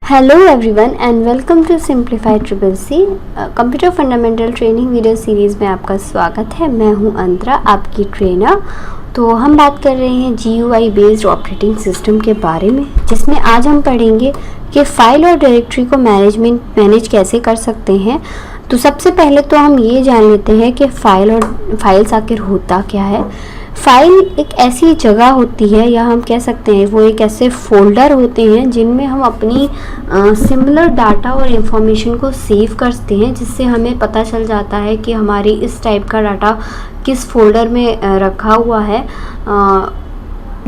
Hello everyone and welcome to simplified triple C computer fundamental training video series में आपका स्वागत है। मैं हूं अंतरा, आपकी ट्रेनर। तो हम बात कर रहे हैं GUI बेस्ड ऑपरेटिंग सिस्टम के बारे में, जिसमें आज हम पढ़ेंगे कि फ़ाइल और डायरेक्टरी को मैनेज कैसे कर सकते हैं। तो सबसे पहले तो हम ये जान लेते हैं कि फाइल्स आखिर होता क्या है। फाइल एक ऐसी जगह होती है, या हम कह सकते हैं वो एक ऐसे फोल्डर होते हैं जिनमें हम अपनी सिमिलर डाटा और इन्फॉर्मेशन को सेव करते हैं, जिससे हमें पता चल जाता है कि हमारी इस टाइप का डाटा किस फोल्डर में रखा हुआ है।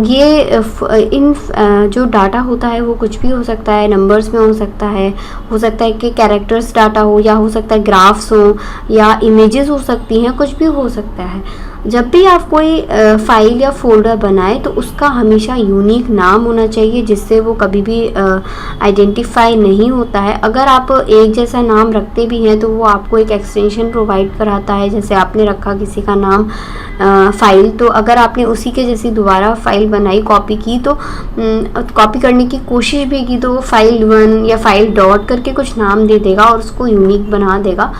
ये जो डाटा होता है वो कुछ भी हो सकता है, नंबर्स में हो सकता है कि कैरेक्टर्स डाटा हो, या हो सकता है ग्राफ्स हो, या इमेजेस हो सकती हैं, कुछ भी हो सकता है। जब भी आप कोई फाइल या फोल्डर बनाए तो उसका हमेशा यूनिक नाम होना चाहिए, जिससे वो कभी भी आइडेंटिफाई नहीं होता है। अगर आप एक जैसा नाम रखते भी हैं तो वो आपको एक एक्सटेंशन प्रोवाइड कराता है। जैसे आपने रखा किसी का नाम फाइल, तो अगर आपने उसी के जैसी दोबारा फाइल बनाई, कॉपी की, तो कॉपी करने की कोशिश भी की तो वो फाइल 1 या फाइल डॉट करके कुछ नाम दे देगा और उसको यूनिक बना देगा।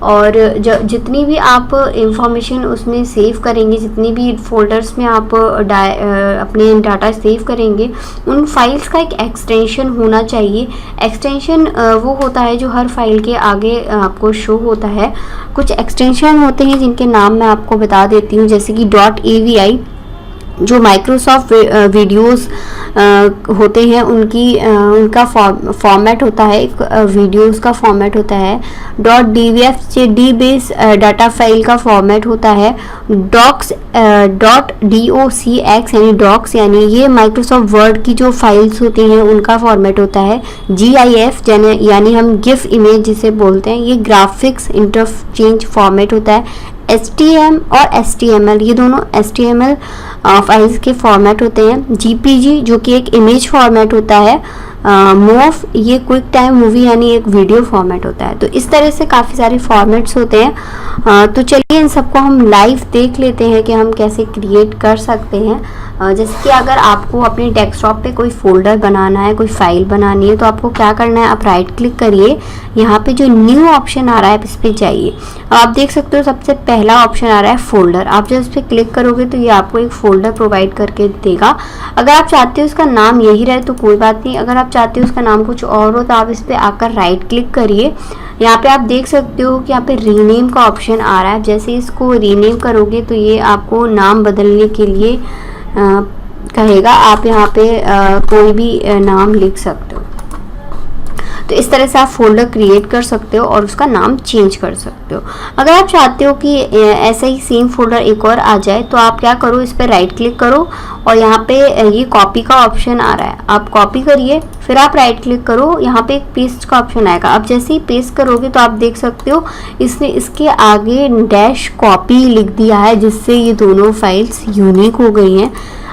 और जितनी भी आप इंफॉर्मेशन उसमें सेव करेंगे, जितनी भी फोल्डर्स में आप अपने डाटा सेव करेंगे, उन फाइल्स का एक एक्सटेंशन होना चाहिए। एक्सटेंशन वो होता है जो हर फाइल के आगे आपको शो होता है। कुछ एक्सटेंशन होते हैं जिनके नाम मैं आपको बता देती हूँ, जैसे कि .avi जो माइक्रोसॉफ्ट वीडियोस होते हैं उनका फॉर्मेट होता है, एक वीडियोस का फॉर्मेट होता है। .dvf D base data file का फॉर्मेट होता है। डॉक्स .docx यानी डॉक्स, यानी ये माइक्रोसॉफ्ट वर्ड की जो फाइल्स होती हैं उनका फॉर्मेट होता है। GIF यानी हम गिफ इमेज जिसे बोलते हैं, ये ग्राफिक्स इंटरचेंज फॉर्मेट होता है। HTML और HTML, ये दोनों HTML फाइल्स के फॉर्मेट होते हैं। GPG जो कि एक इमेज फॉर्मेट होता है। MOV ये क्विक टाइम मूवी यानी एक वीडियो फॉर्मेट होता है। तो इस तरह से काफ़ी सारे फॉर्मेट्स होते हैं। तो चलिए इन सबको हम लाइव देख लेते हैं कि हम कैसे क्रिएट कर सकते हैं। जैसे कि अगर आपको अपने डेस्कटॉप पे कोई फोल्डर बनाना है, कोई फाइल बनानी है, तो आपको क्या करना है, आप राइट क्लिक करिए, यहाँ पे जो न्यू ऑप्शन आ रहा है इस पर जाइए। आप देख सकते हो सबसे पहला ऑप्शन आ रहा है फोल्डर। आप जब इस पर क्लिक करोगे तो ये आपको एक फोल्डर प्रोवाइड करके देगा। अगर आप चाहते हो उसका नाम यही रहे तो कोई बात नहीं, अगर आप चाहते हो उसका नाम कुछ और हो तो आप इस पर आकर राइट क्लिक करिए। यहाँ पे आप देख सकते हो कि यहाँ पे रीनेम का ऑप्शन आ रहा है। जैसे इसको रीनेम करोगे तो ये आपको नाम बदलने के लिए कहेगा। आप यहाँ पे कोई भी नाम लिख सकते हो। तो इस तरह से आप फोल्डर क्रिएट कर सकते हो और उसका नाम चेंज कर सकते हो। अगर आप चाहते हो कि ऐसा ही सेम फोल्डर एक और आ जाए तो आप क्या करो, इस पर राइट क्लिक करो और यहाँ पे ये कॉपी का ऑप्शन आ रहा है, आप कॉपी करिए, फिर आप राइट क्लिक करो, यहाँ पे एक पेस्ट का ऑप्शन आएगा। अब जैसे ही पेस्ट करोगे तो आप देख सकते हो इसने इसके आगे डैश कॉपी लिख दिया है, जिससे ये दोनों फाइल्स यूनिक हो गई हैं।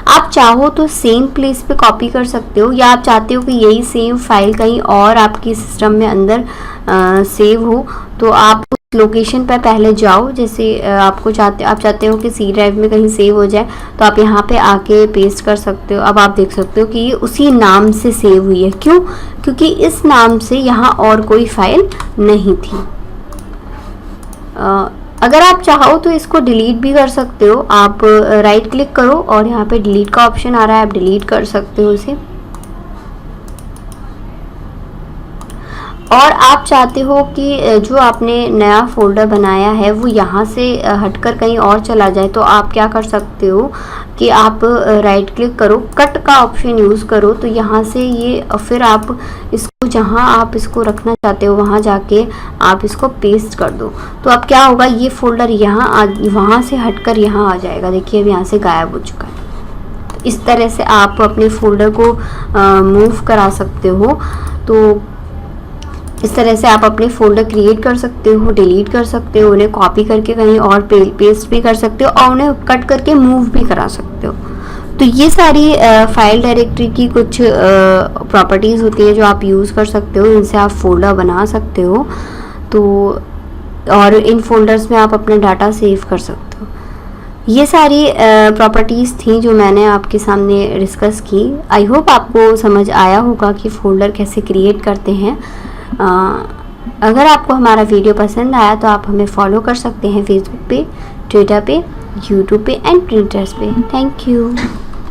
आप चाहो तो सेम प्लेस पे कॉपी कर सकते हो, या आप चाहते हो कि यही सेम फाइल कहीं और आपकी सिस्टम में अंदर सेव हो तो आप उस लोकेशन पर पहले जाओ। जैसे आप चाहते हो कि C ड्राइव में कहीं सेव हो जाए तो आप यहाँ पे आके पेस्ट कर सकते हो। अब आप देख सकते हो कि ये उसी नाम से सेव हुई है। क्यों? क्योंकि इस नाम से यहाँ और कोई फाइल नहीं थी। अगर आप चाहो तो इसको डिलीट भी कर सकते हो। आप राइट क्लिक करो और यहाँ पे डिलीट का ऑप्शन आ रहा है, आप डिलीट कर सकते हो इसे। और आप चाहते हो कि जो आपने नया फोल्डर बनाया है वो यहाँ से हटकर कहीं और चला जाए, तो आप क्या कर सकते हो कि आप राइट क्लिक करो, कट का ऑप्शन यूज़ करो, तो यहाँ से ये फिर आप इसको जहाँ आप इसको रखना चाहते हो वहाँ जाके आप इसको पेस्ट कर दो। तो अब क्या होगा, ये फोल्डर वहाँ से हटकर यहाँ आ जाएगा। देखिए अब यहाँ से गायब हो चुका है। तो इस तरह से आप अपने फोल्डर को मूव करा सकते हो। तो इस तरह से आप अपने फोल्डर क्रिएट कर सकते हो, डिलीट कर सकते हो, उन्हें कॉपी करके कहीं और पेस्ट भी कर सकते हो और उन्हें कट करके मूव भी करा सकते हो। तो ये सारी फाइल डायरेक्टरी की कुछ प्रॉपर्टीज़ होती है जो आप यूज़ कर सकते हो, इनसे आप फोल्डर बना सकते हो। तो और इन फोल्डर्स में आप अपना डाटा सेव कर सकते हो। ये सारी प्रॉपर्टीज़ थी जो मैंने आपके सामने डिस्कस की। आई होप आपको समझ आया होगा कि फ़ोल्डर कैसे क्रिएट करते हैं। अगर आपको हमारा वीडियो पसंद आया तो आप हमें फॉलो कर सकते हैं फेसबुक पे, ट्विटर पे, यूट्यूब पे एंड प्रिंटर्स पे। Thank you.